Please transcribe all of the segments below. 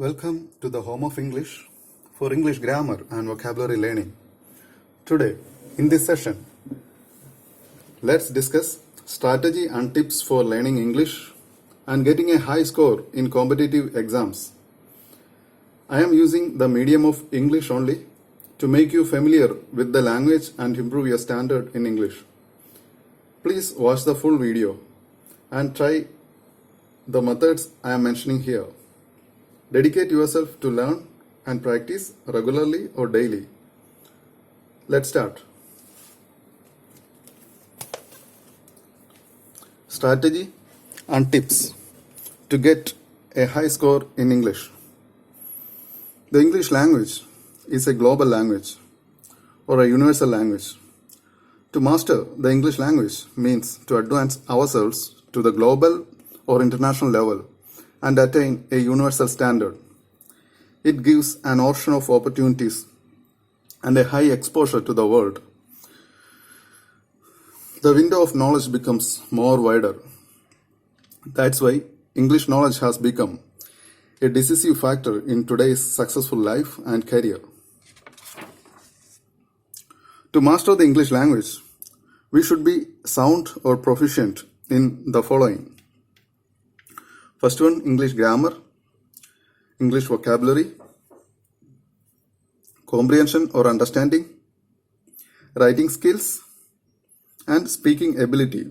Welcome to the home of English for English grammar and vocabulary learning. Today, in this session, let's discuss strategy and tips for learning English and getting a high score in competitive exams. I am using the medium of English only to make you familiar with the language and improve your standard in English. Please watch the full video and try the methods I am mentioning here. Dedicate yourself to learn and practice regularly or daily. Let's start. Strategy and tips to get a high score in English. The English language is a global language or a universal language. To master the English language means to advance ourselves to the global or international level and attain a universal standard. It gives an ocean of opportunities and a high exposure to the world. The window of knowledge becomes more wider. That's why English knowledge has become a decisive factor in today's successful life and career. To master the English language, we should be sound or proficient in the following. First one, English grammar, English vocabulary, comprehension or understanding, writing skills, and speaking ability.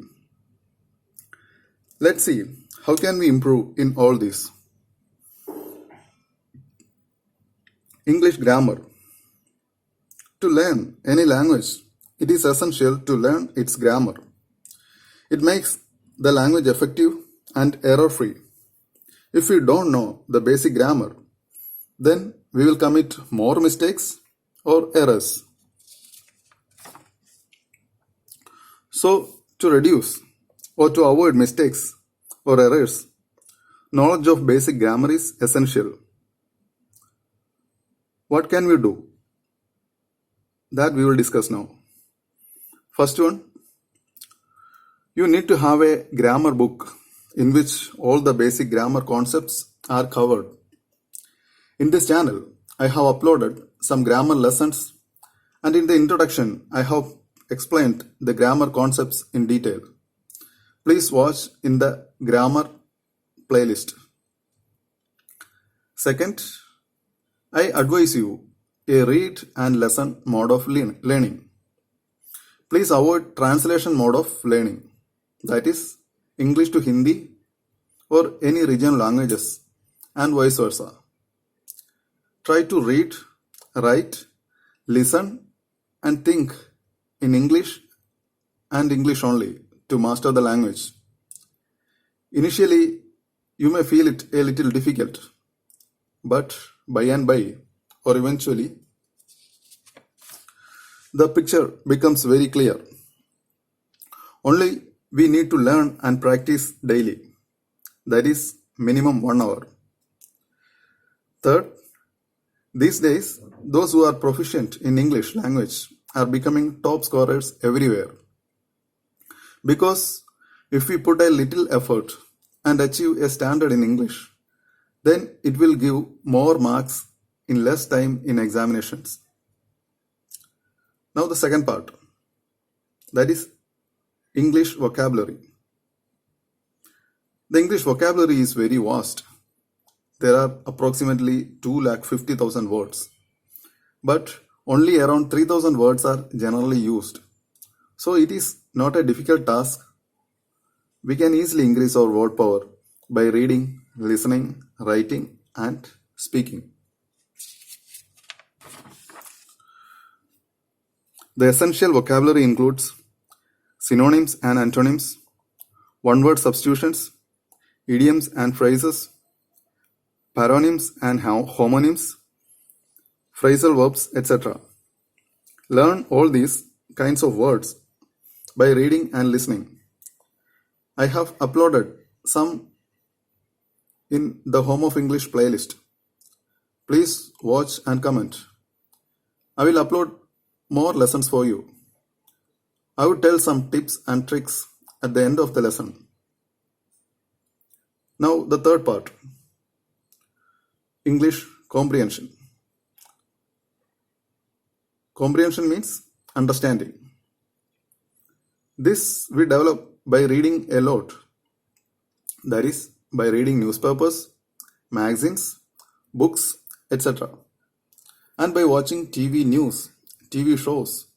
Let's see, how can we improve in all this? English grammar. To learn any language, it is essential to learn its grammar. It makes the language effective and error-free. If we don't know the basic grammar, then we will commit more mistakes or errors. So, to reduce or to avoid mistakes or errors, knowledge of basic grammar is essential. What can we do? That we will discuss now. First one, you need to have a grammar book in which all the basic grammar concepts are covered. In this channel, I have uploaded some grammar lessons, and in the introduction, I have explained the grammar concepts in detail. Please watch in the grammar playlist. Second, I advise you a read and listen mode of learning. Please avoid translation mode of learning, that is English to Hindi or any regional languages and vice versa. Try to read, write, listen and think in English and English only to master the language. Initially, you may feel it a little difficult, but by and by or eventually, the picture becomes very clear. Only we need to learn and practice daily. That is minimum 1 hour. Third, these days, those who are proficient in English language are becoming top scorers everywhere. Because if we put a little effort and achieve a standard in English, then it will give more marks in less time in examinations. Now the second part, that is English vocabulary. The English vocabulary is very vast. There are approximately 250,000 words, but only around 3,000 words are generally used. So it is not a difficult task. We can easily increase our word power by reading, listening, writing, and speaking. The essential vocabulary includes synonyms and antonyms, one-word substitutions, idioms and phrases, paronyms and homonyms, phrasal verbs, etc. Learn all these kinds of words by reading and listening. I have uploaded some in the Home of English playlist. Please watch and comment. I will upload more lessons for you. I would tell some tips and tricks at the end of the lesson. Now the third part. English comprehension. Comprehension means understanding. This we develop by reading a lot. That is, by reading newspapers, magazines, books, etc. And by watching TV news, TV shows,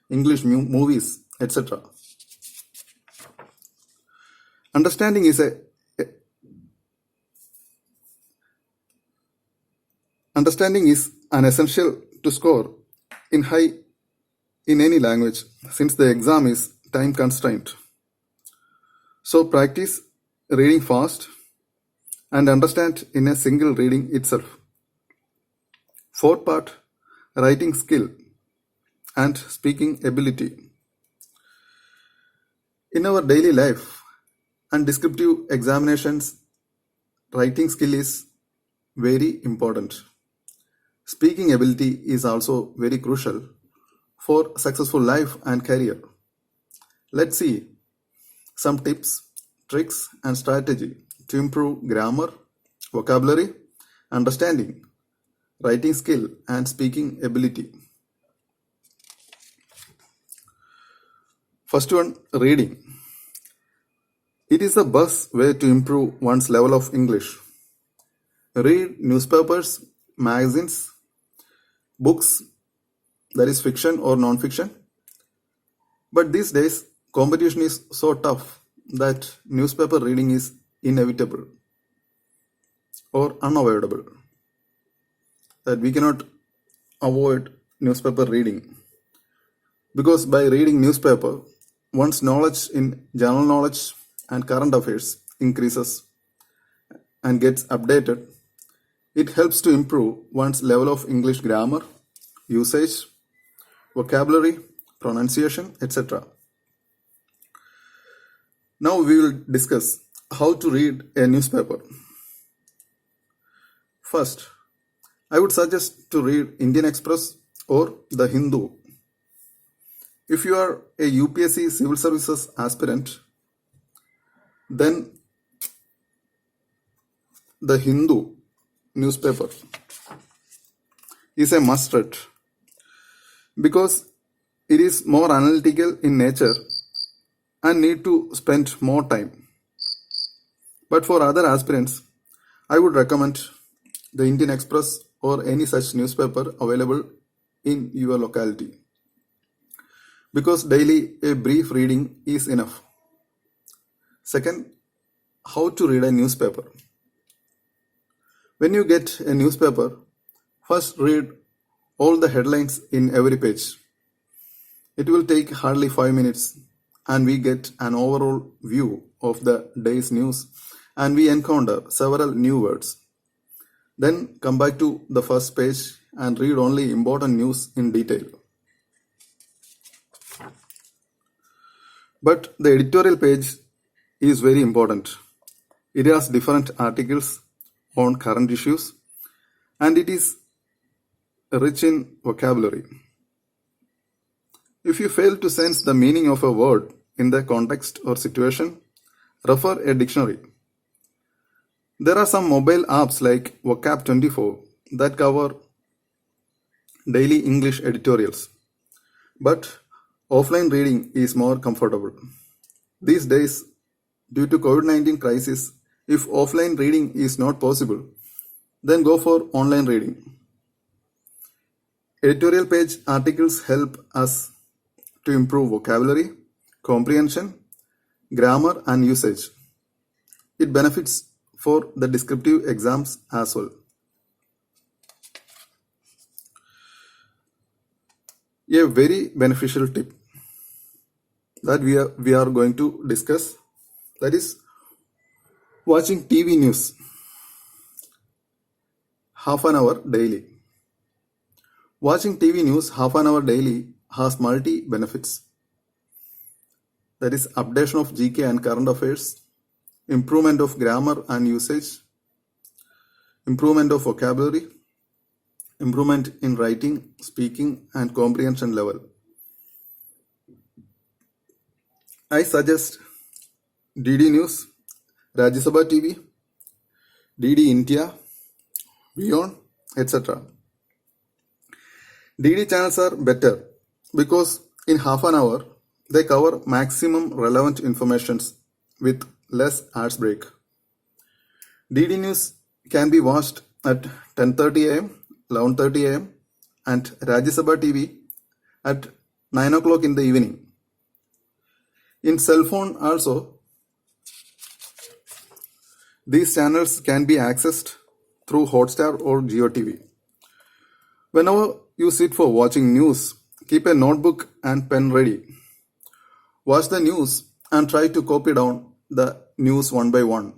English movies, etc. Understanding is an essential to score in any language, since the exam is time constrained. So practice reading fast and understand in a single reading itself. Fourth part, writing skill and speaking ability. In our daily life and descriptive examinations, writing skill is very important. Speaking ability is also very crucial for successful life and career. Let's see some tips, tricks, and strategy to improve grammar, vocabulary, understanding, writing skill, and speaking ability. First one, reading. It is the best way to improve one's level of English. Read newspapers, magazines, books, that is fiction or non-fiction. But these days, competition is so tough that newspaper reading is inevitable or unavoidable. That we cannot avoid newspaper reading. Because by reading newspaper, one's knowledge in general knowledge and current affairs increases and gets updated. It helps to improve one's level of English grammar, usage, vocabulary, pronunciation, etc. Now we will discuss how to read a newspaper. First, I would suggest to read Indian Express or The Hindu. If you are a UPSC Civil Services aspirant, then The Hindu newspaper is a must read because it is more analytical in nature and need to spend more time. But for other aspirants, I would recommend the Indian Express or any such newspaper available in your locality, because daily a brief reading is enough. Second, how to read a newspaper. When you get a newspaper, first read all the headlines in every page. It will take hardly 5 minutes and we get an overall view of the day's news and we encounter several new words. Then come back to the first page and read only important news in detail. But the editorial page is very important. It has different articles on current issues and it is rich in vocabulary. If you fail to sense the meaning of a word in the context or situation, refer a dictionary. There are some mobile apps like Vocab24 that cover daily English editorials. But offline reading is more comfortable. These days, due to COVID-19 crisis, if offline reading is not possible, then go for online reading. Editorial page articles help us to improve vocabulary, comprehension, grammar and usage. It benefits for the descriptive exams as well. A very beneficial tip that we are going to discuss, that is watching TV news half an hour daily. Watching TV news half an hour daily has multi benefits. That is updation of GK and current affairs, improvement of grammar and usage, improvement of vocabulary, improvement in writing, speaking and comprehension level. I suggest DD News, Rajya Sabha TV, DD India, WION, etc. DD channels are better because in half an hour they cover maximum relevant informations with less ads break. DD News can be watched at 10:30 am, 11:30 am and Rajya Sabha TV at 9 o'clock in the evening. In cell phone also, these channels can be accessed through Hotstar or JioTV. Whenever you sit for watching news, keep a notebook and pen ready. Watch the news and try to copy down the news one by one.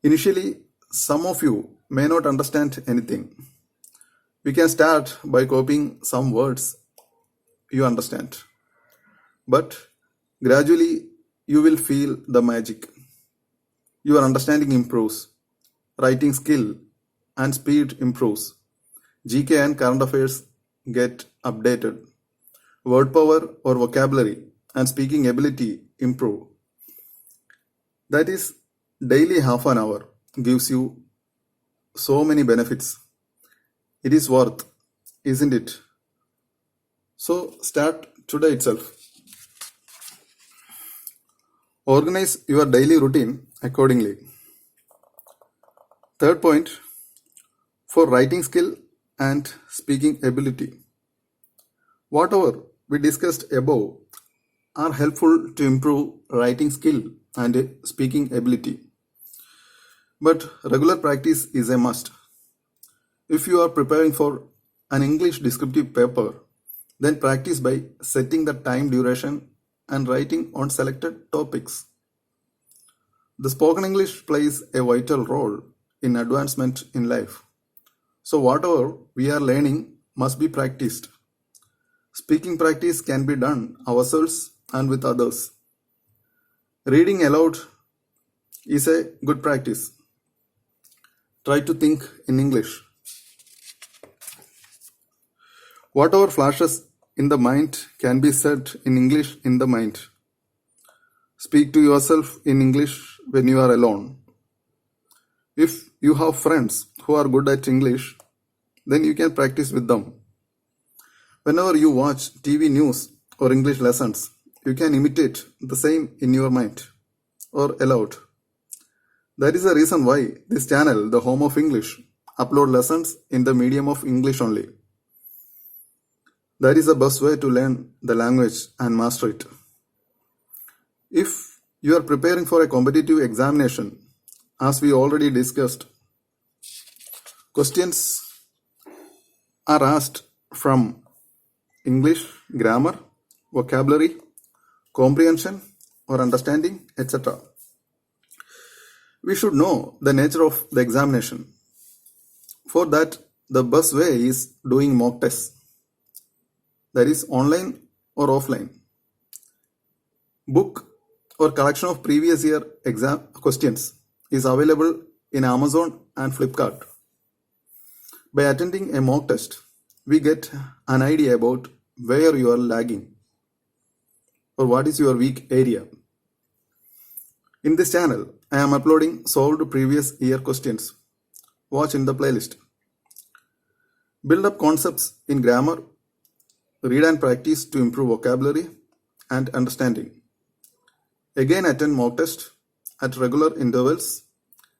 Initially, some of you may not understand anything. We can start by copying some words you understand. But gradually, you will feel the magic. Your understanding improves, writing skill and speed improves, GK and current affairs get updated, word power or vocabulary and speaking ability improve. That is, daily half an hour gives you so many benefits. It is worth, isn't it? So start today itself. Organize your daily routine accordingly. Third point, for writing skill and speaking ability. Whatever we discussed above are helpful to improve writing skill and speaking ability. But regular practice is a must. If you are preparing for an English descriptive paper, then practice by setting the time duration and writing on selected topics. The spoken English plays a vital role in advancement in life. So whatever we are learning must be practiced. Speaking practice can be done ourselves and with others. Reading aloud is a good practice. Try to think in English. Whatever flashes in the mind can be said in English in the mind. Speak to yourself in English when you are alone. If you have friends who are good at English, then you can practice with them. Whenever you watch TV news or English lessons, you can imitate the same in your mind or aloud. That is the reason why this channel, The Home of English, upload lessons in the medium of English only. That is the best way to learn the language and master it. If you are preparing for a competitive examination, as we already discussed, questions are asked from English, grammar, vocabulary, comprehension or understanding, etc. We should know the nature of the examination. For that, the best way is doing mock tests. That is online or offline. Book or collection of previous year exam questions is available in Amazon and Flipkart. By attending a mock test, we get an idea about where you are lagging or what is your weak area. In this channel, I am uploading solved previous year questions. Watch in the playlist. Build up concepts in grammar. Read and practice to improve vocabulary and understanding. Again, attend mock test at regular intervals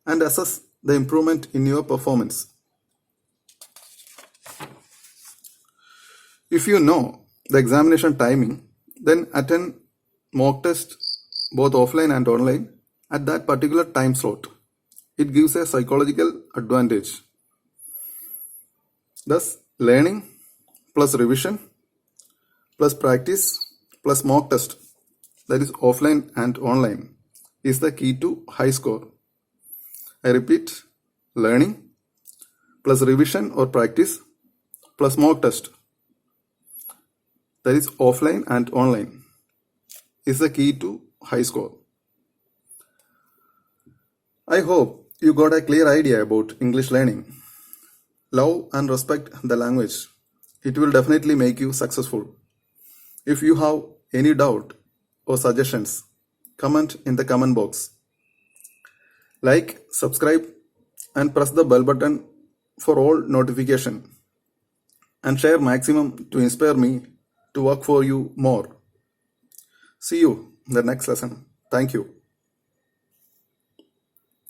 and assess the improvement in your performance. If you know the examination timing, then attend mock test both offline and online at that particular time slot. It gives a psychological advantage. Thus, learning plus revision plus practice plus mock test, that is offline and online, is the key to high score. I repeat, learning plus revision or practice plus mock test, that is offline and online, is the key to high score. I hope you got a clear idea about English learning. Love and respect the language. It will definitely make you successful. If you have any doubt or suggestions, comment in the comment box. Like, subscribe and press the bell button for all notification and share maximum to inspire me to work for you more. See you in the next lesson. Thank you.